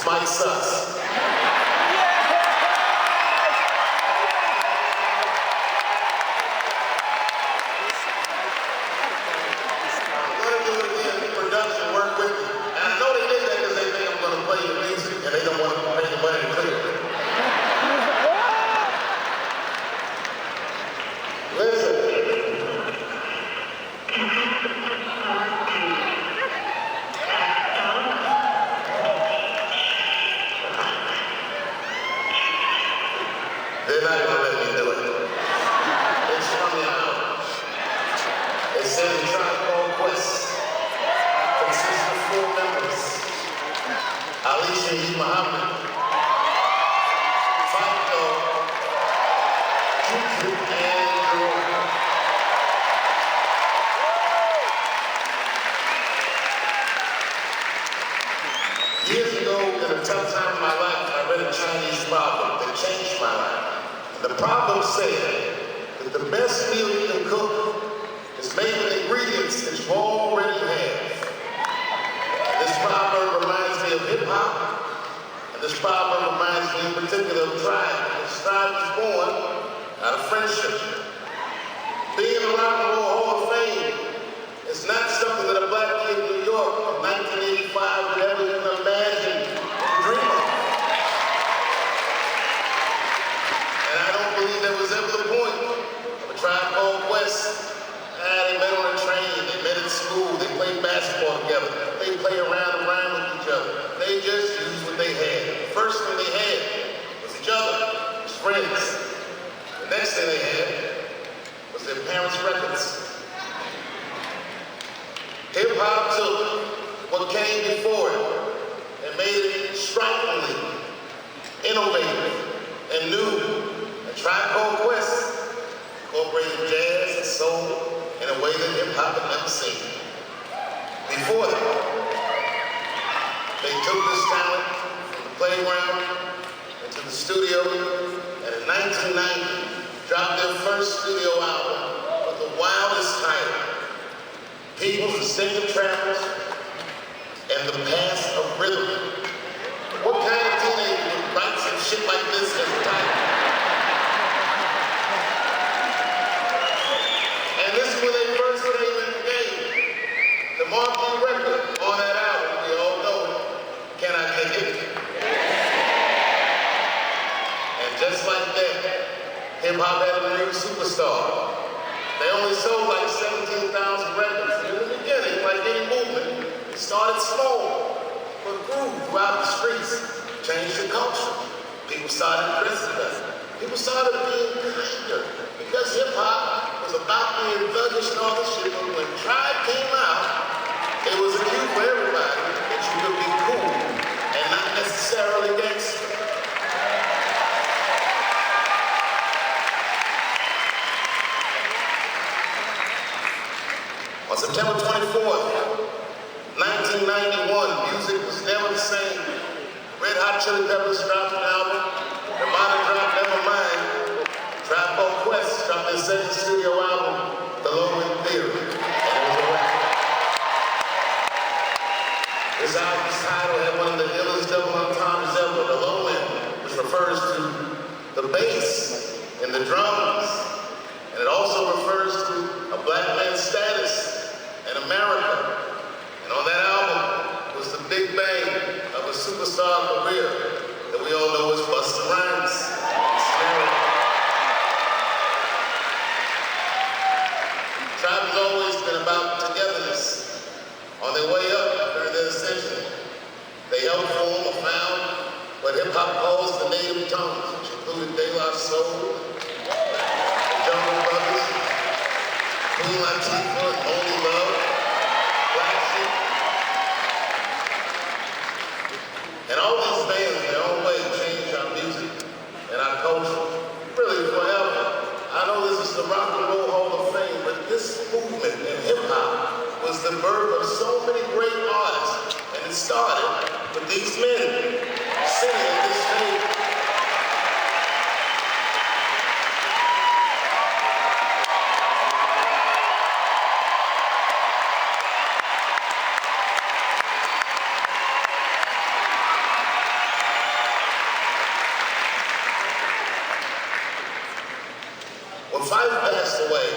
Mike Sucks. I'm going to do it again. Production, work with me. And I know they did that because they think I'm going to play the music and they don't want to pay the money to clear it. Listen. They're not going to let me do it. They shut me out. They said the Tribe Quest consists of 4 members. Alicia E. Muhammad, Fato, Juju, and Jerome. Years ago, in a tough time in my life, I read a Chinese proverb that changed my life. The proverb said that the best meal you can cook is made with ingredients that you already have. This proverb reminds me of hip-hop, and this proverb reminds me in particular of Tribe. This Tribe was born out of friendship. Being in the Rock and Roll Hall of Fame is not something that a black kid in New York of 1985 would ever even imagine or dream of. And I don't believe there was ever the point of a Tribe Called Quest. They met on a train, they met at school, they played basketball together, they played around and around with each other. They just used what they had. The first thing they had was each other, was friends. The next thing they had was their parents' records. Hip-hop took what came before it and made it strikingly innovative and new. A Tribe Called Quest incorporated jazz and soul in a way that hip-hop had never seen. Before that, they took this talent from the playground into the studio, and in 1990, dropped their first studio album with the wildest title, People's Distinctive Travels and the Path of Rhythm. What kind of teenager would write some shit like this as a title? And this is when they first came in the game. The marquee record on that album, we all know it, Can I Take It? And just like that, hip-hop had a new superstar. They only sold like 17,000 records. In the beginning, like any movement, it started small, but grew throughout the streets, changed the culture. People started dressing better. People started being kinder, because hip-hop was about being thuggish and all this shit, but when Tribe came out, it was a cue for everybody that you could be cool and not necessarily gangster. On September 24th, 1991, music was never the same. Red Hot Chili Peppers dropped an album. Nirvana dropped Nevermind. Tribe Called Quest dropped their second studio album, The Low End Theory. And it was a wrap. This album's title had one of the illest double entendres ever, The Low End, which refers to the bass and the drums. And it also refers to a black man's status in America. And on that album was the big bang of a superstar career that we all know as Busta Rhymes. Tribe has always been about togetherness. On their way up during their ascension, they helped form or found what hip-hop calls the native tongues, which included De La Soul, the Jungle Brothers, Queen Latifah, and Only Love, Black Sheep. And all these bands, in their own way, changed our music and our culture, really forever. I know this is the Rock and Roll Hall of Fame, but this movement in hip-hop was the birth of so many great artists, and it started with these men singing at this stage. Fife passed away.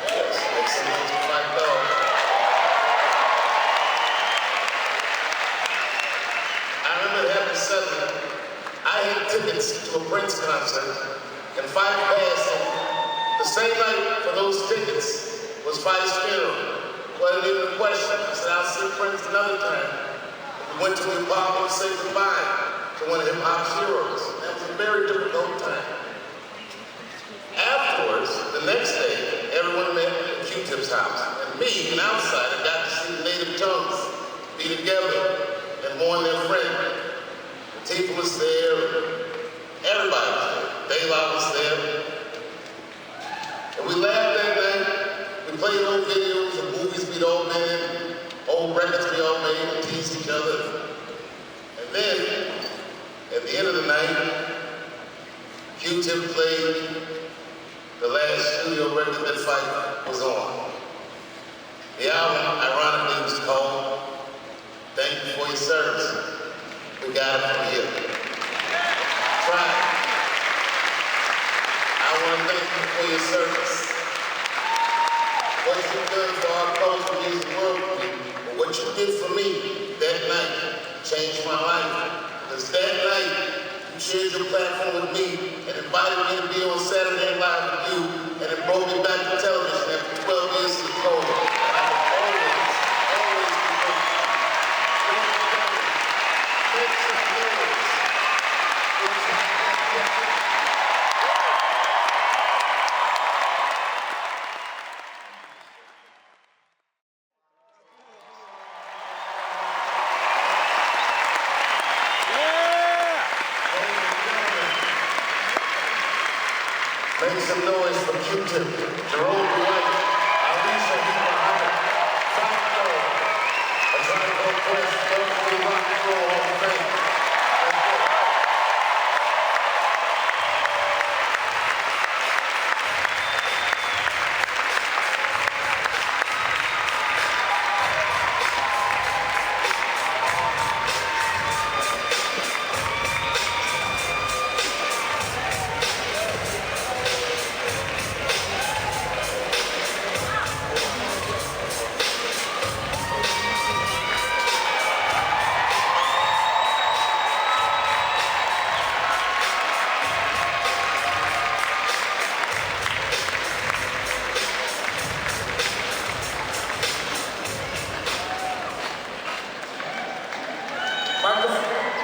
Yes, excellent to Fife dog. I remember it happened suddenly. I had tickets to a Prince concert, and Fife passed, and the same night for those tickets was Fife's funeral. Wasn't even a question. I said, I'll see Prince another time. We went to the apartment to say goodbye to one of hip-hop's heroes. That was a very difficult time. Afterwards, the next day, everyone met at Q-Tip's house. And me, an outsider, got to see the native tongues be together and mourn their friend. Latifah was there, everybody was there. Daylight was there. And we laughed that night. We played old videos of movies we'd all been in, old records we all made and teased each other. And then, at the end of the night, Q-Tip played the last studio record that Fife was on. The album, ironically, was called Thank You For Your Service. We got it from you. Try it. I want to thank you for your service. What you've done for our culture means the world to me. But what you did for me that night changed my life. Because that night, you shared your platform with me and invited me to be on Saturday Night Live with you, and it brought me back to television after 12 years of COVID. And I will always be grateful. Make some noise. Make some noise for Q-Tip, Jerome White, Alicia Muhammad, Franco, a Tribe Called Quest, Rocket Mortage FieldHouse.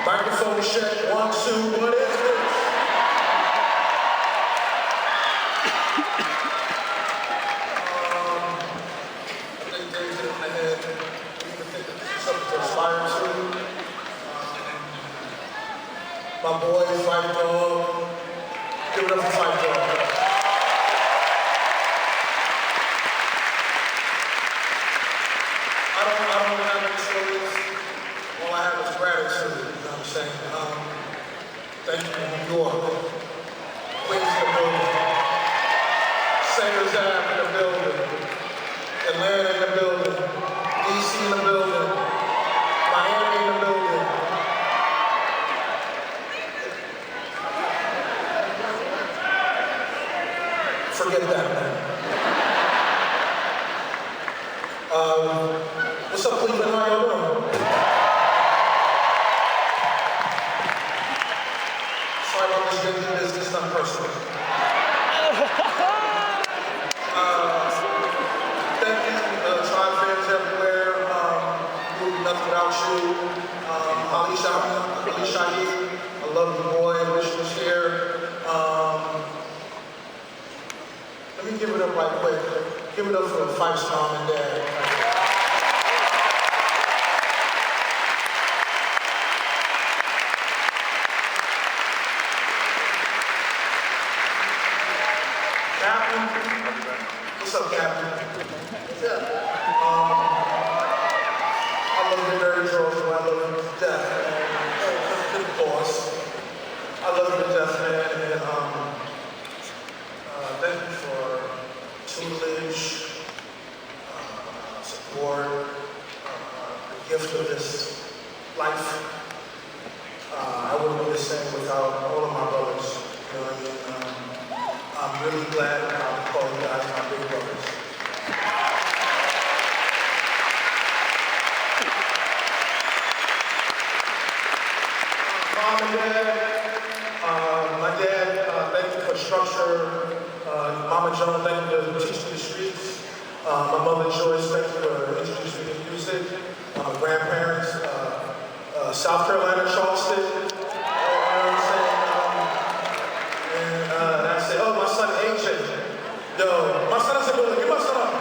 Microphone check, 1, 2, what is this? I think Dave hit my head. Something to aspire to. My boy, Fife Dog. Give it up for Fife Dog. I don't have any stories. All I have is gratitude, you know what I'm saying? Thank you, New York. Queens in the building. Singers Ave in the building. Atlanta in the building. DC in the building. Miami in the building. Forget that, man. What's up, Cleveland? How y'all doing? Sorry about this big business, not personal. Thank you, Tribe fans everywhere. We'll be nothing without you. Alicia, I love you, boy. I wish you was here. Let me give it up right quick. Give it up for Fife's mom and dad. What's up, Captain? Yeah. I love you very George. I love you to death, man. Good boss. I love you to death, man. And thank you for tutelage, support, the gift of this life. I wouldn't be the same without all of my brothers. You know what I mean? I'm really glad I'm calling you guys my big brothers. Mom and Dad, my dad, thank you for structure. Mama Joan, thank you for teaching the streets. My mother Joyce, thank you for introducing me to music. My grandparents, South Carolina, Charleston. You know what I'm saying? And I say, oh, my son AJ. Yo, my son is a building. Give my son up.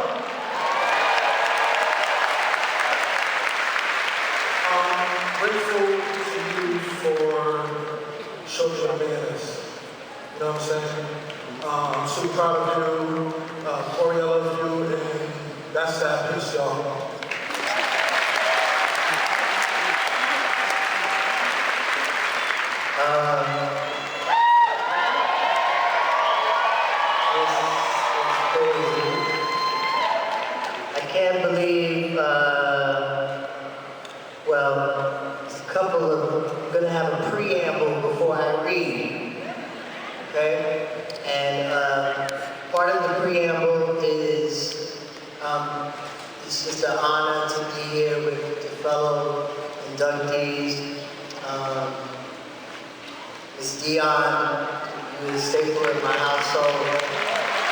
I'm grateful to you for showing your manners. You know what I'm saying? I'm super proud of you. Morello of you, and that's that. Peace, y'all. I can't believe, well, it's a couple of, I'm going to have a preamble before I read, okay? And part of the preamble is, it's just an honor to be here with the fellow inductees. Ms. Dionne, who is a staple in my household.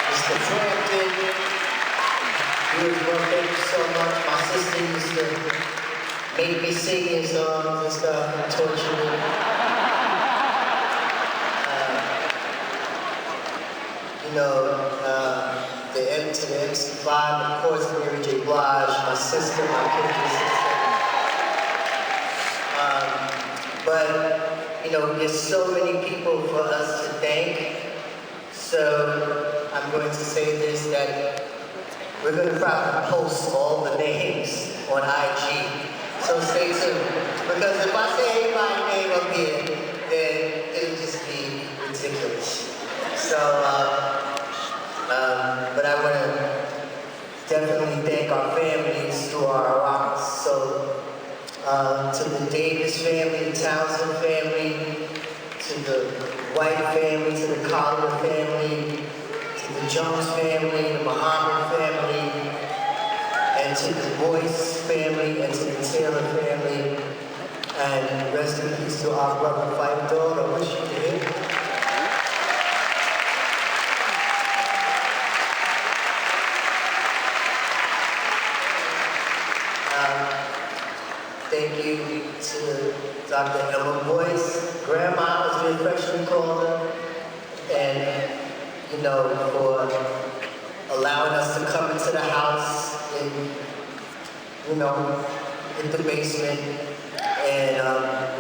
Mr. Frampton, thank you so much. My sister used to make me sing his songs and stuff and torture me. You know, to the MC5, of course, Mary J. Blige, my sister, my kid's sister. But, you know, there's so many people for us to thank. So I'm going to say this, that we're going to probably post all the names on IG. So stay tuned. Because if I say anybody's name up here, then it'll just be ridiculous. So, but I want to definitely thank our families who are around us. So, to the Davis family, the Townsend family, to the White family, to the Collier family, to the Jones family, the Muhammad family, and to the Boyce family, and to the Taylor family, and rest in peace to our brother Fight Dog. I wish you did. Thank you to Dr. Emma Boyce, Grandma, as we affectionately call her, and, you know, for allowing us to come into the house and, you know, in the basement. And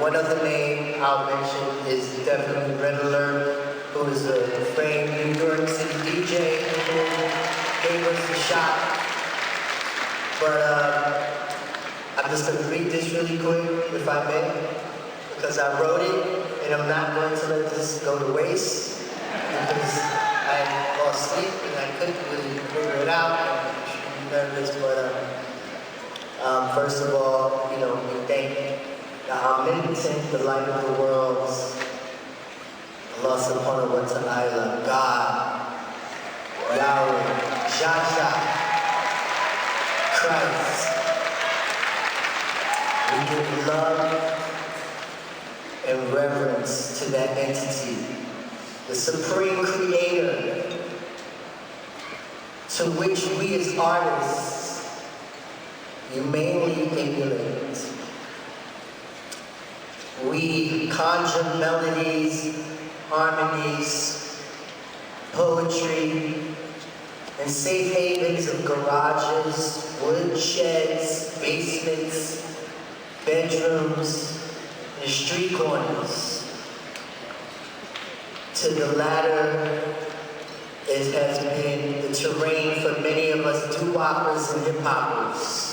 one other name I'll mention is definitely Red Alert, who is a famed New York City DJ who gave us a shot. But I'm just going to read this really quick, if I may, because I wrote it, and I'm not going to let this go to waste, because I lost sleep and I couldn't really figure it out. I'm nervous, but first of all, you know, we thank the omnipotent, the light of the world, Allah subhanahu wa ta'ala, God, Yahweh, Jaja, Christ. We give love and reverence to that entity, the supreme creator, to which we as artists humanely emulate. We conjure melodies, harmonies, poetry, and safe havens of garages, woodsheds, basements, bedrooms, and street corners. To the latter, it has been the terrain for many of us doo-woppers and hip-hoppers.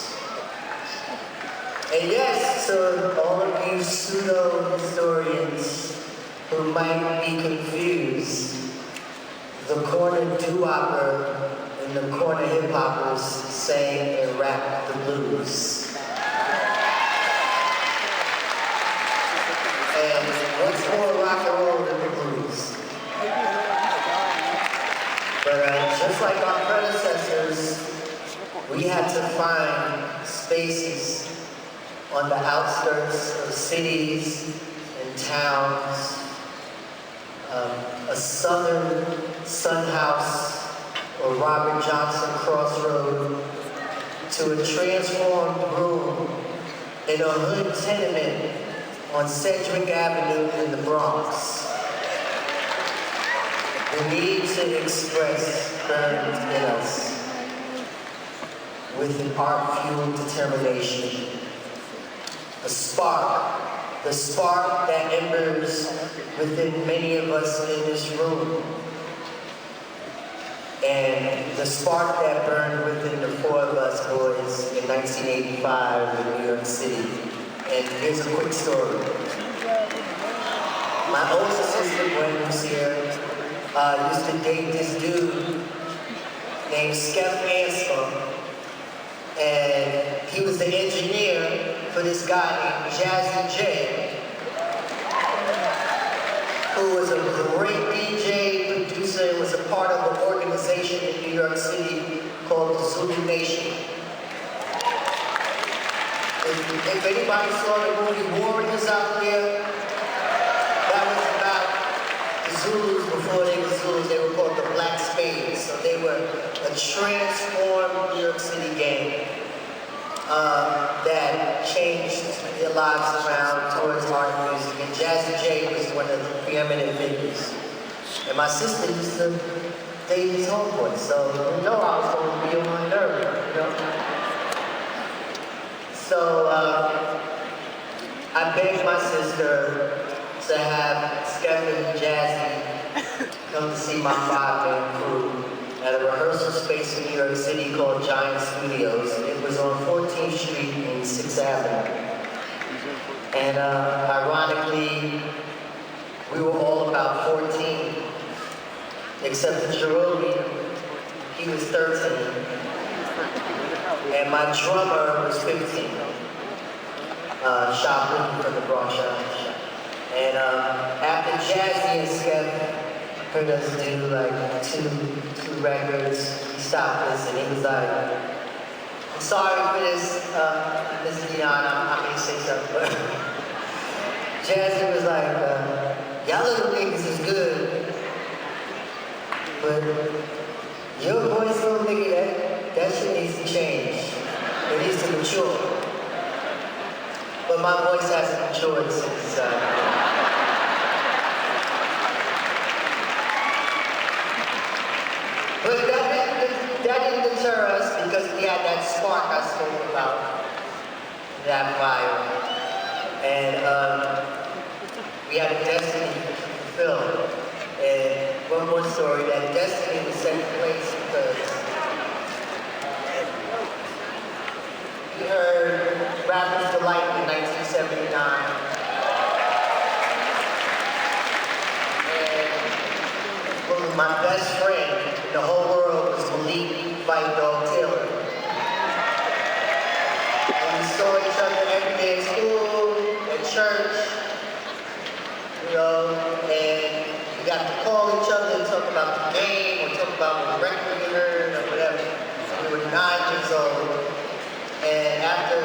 And yes, to all of you pseudo-historians who might be confused, the corner doo-wopper and the corner hip-hoppers sang and rapped the blues. And what's more rock and roll than the blues? like our predecessors, we had to find spaces on the outskirts of cities and towns, a southern Sun House or Robert Johnson Crossroad, to a transformed room in a hood tenement on Sedgwick Avenue in the Bronx. The need to express burned in us with an art-fueled determination. A spark, the spark that embers within many of us in this room. And the spark that burned within the four of us boys in 1985 in New York City. And here's a quick story. My older sister, Gwen, who's here, used to date this dude named Skep Anscombe. And he was the engineer for this guy named Jazzy J, who was a great DJ, producer, and was a part of an organization in New York City called the Zulu Nation. If anybody saw the movie Warriors out there, that was about the Zulus before they were Zulus. They were called the Black Spades. So they were a transformed New York City gang that changed their lives around towards art and music. And Jazzy J was one of the preeminent figures. And my sister used to date his homeboy, so you know I was going to be on my nerve, you know? So I begged my sister to have Skep and Jazzy come to see my five-man crew at a rehearsal space in New York City called Giant Studios. It was on 14th Street and 6th Avenue. And ironically, we were all about 14, except for Jerome. He was 13. And my drummer was 15. Shoplifting from the Bronx shop. And after Jazzy and Skep heard us do like two records, he stopped us and he was like, I'm sorry for this, Miss Dionne, I'm gonna say something, but Jazzy was like, y'all little niggas is good, but your voice little nigga, that shit needs to change. It needs to mature. But my voice hasn't matured since but that didn't deter us because we had that spark I spoke about, that fire. And we had a destiny to fulfill. And one more story, that destiny was set in place because we heard Rapper's Delight in 1979. And my best friend in the whole world was Malik Fight Dog Taylor. And we saw each other every day at school, at church, you know, and we got to call each other and talk about the game or talk about what record we heard or whatever. We were 9 years old. And after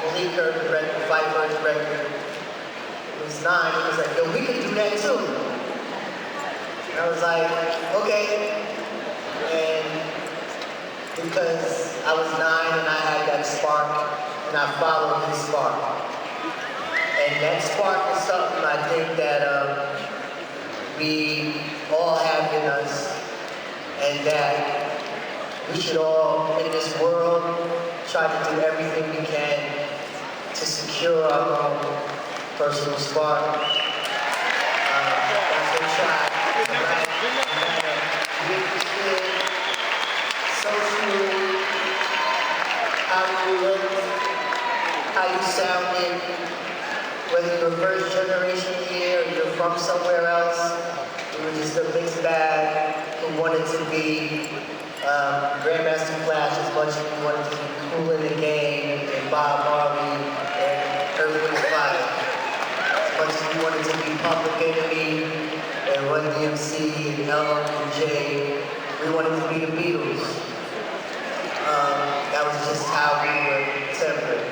Malik heard the record, Fight First record, it was 9, he was like, yo, we can do that too. And I was like, okay. And because I was 9 and I had that spark, and I followed his spark. And that spark is something I think that we all have in us, and that we should all, in this world, try to do everything we can to secure our own personal spark. That's what we try. Socially, how you look, how you sounded, whether you're first generation here or you're from somewhere else. We were just a mixed bag who wanted to be Grandmaster Flash as much as we wanted to be Cool in the Game and Bob Marley and Earth, Wind & Fire. As much as we wanted to be Public Enemy and Run DMC and LL and J. We we wanted to be the Beatles. That was just how we were tempered.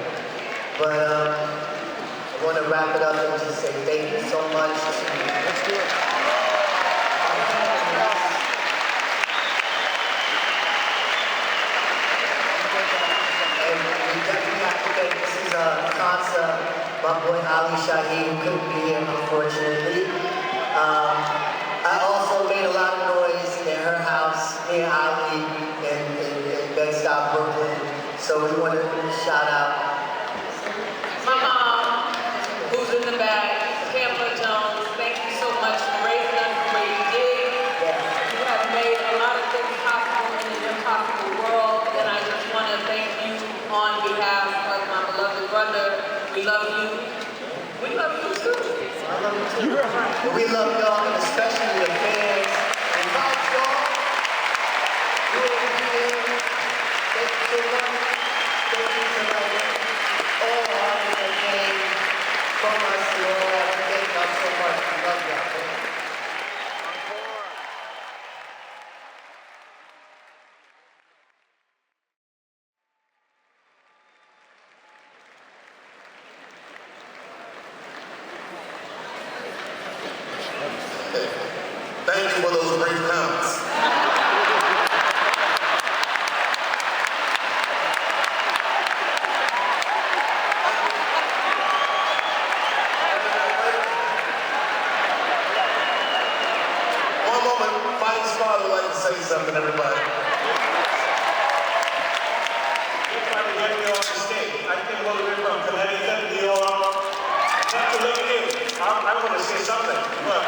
But I want to wrap it up and just say thank you so much. Let's do it. And we definitely have to thank, this is a concert, my boy Ali Shaheed, who couldn't be here, unfortunately. I also made a lot of noise in her house, near Ali, in Bed-Stuy, Brooklyn. So we want to shout out my mom, who's in the back, Pamela Jones. Thank you so much for raising us the way you did. You have made a lot of things possible in an impossible world, and I just want to thank you on behalf of my beloved brother. We love you. We love you too. I love you too. We love y'all, and especially the fans. And like y'all, you will be here. Thank you so much. Thank you so much. All artists that came from us and all that. Thank y'all so much. We love y'all. Thank you for those brief comments. One moment, Mike's father would like to say something, everybody. Everybody get me off the stage. I came all the way from Connecticut, New York. Not to look in. I want to say something. Look,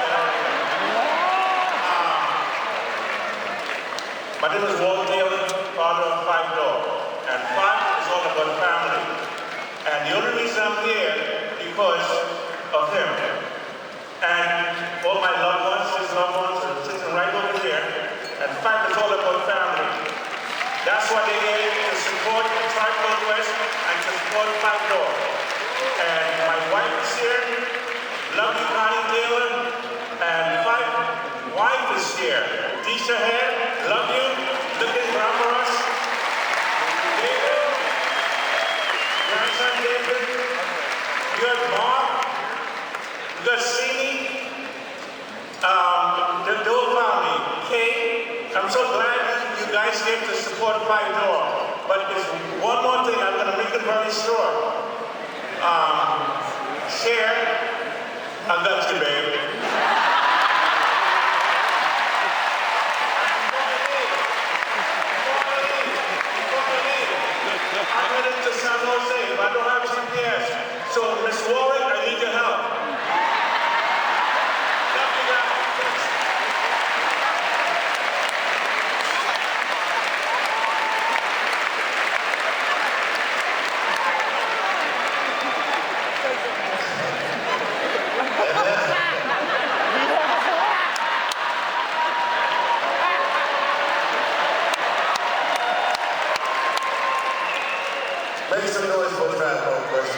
my name is Wolfgang, father of 5 dogs. And 5 is all about family. And the only reason I'm here because of him. And all my loved ones, his loved ones, are sitting right over here. And 5 is all about family. That's why they gave me to support the Tribe Called West and to support 5 dogs. And my wife is here. Love you, Connie Taylor. And 5 wife is here. Tisha Head, love you. Looking glamorous. David, grandson David. You have Mark. You got Sini. The whole family. Kay. I'm so glad you guys came to support 5 dogs. But there's one more thing. I'm going to make it very short. Cher, I got you, babe. I'm headed to San Jose, but I don't have GPS. So, Miss Warwick, I need your help. Love you guys. Make some noise for the Tribe Called Quest.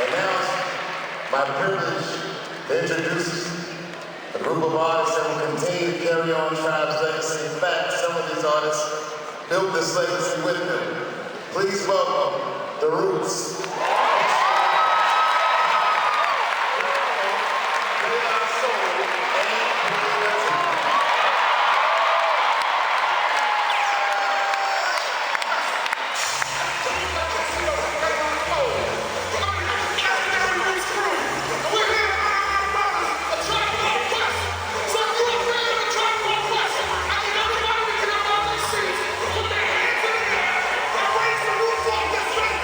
And now it's my privilege to introduce a group of artists that will continue to carry on Tribe's legacy. In fact, some of these artists built this legacy with them. Please welcome The Roots. Raise the roof off this thing.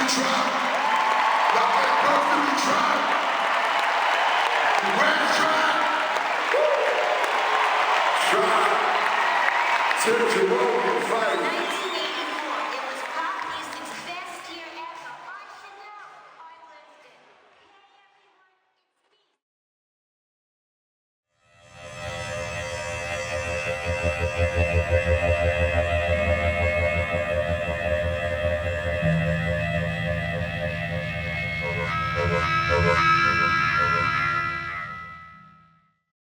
try. Y'all can't perfectly try. You ready to try? Try. Take your own.